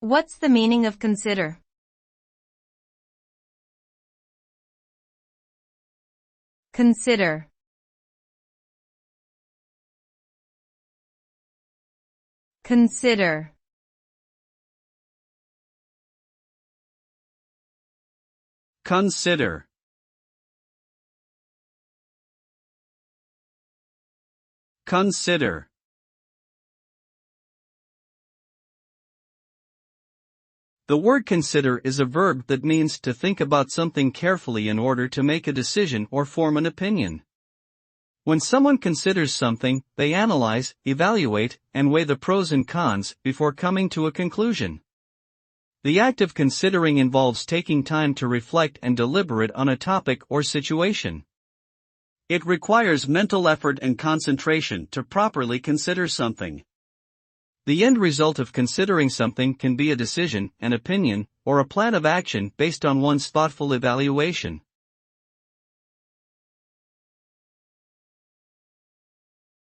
What's the meaning of consider? Consider. Consider. Consider. Consider. The word consider is a verb that means to think about something carefully in order to make a decision or form an opinion. When someone considers something, they analyze, evaluate, and weigh the pros and cons before coming to a conclusion. The act of considering involves taking time to reflect and deliberate on a topic or situation. It requires mental effort and concentration to properly consider something. The end result of considering something can be a decision, an opinion, or a plan of action based on one's thoughtful evaluation.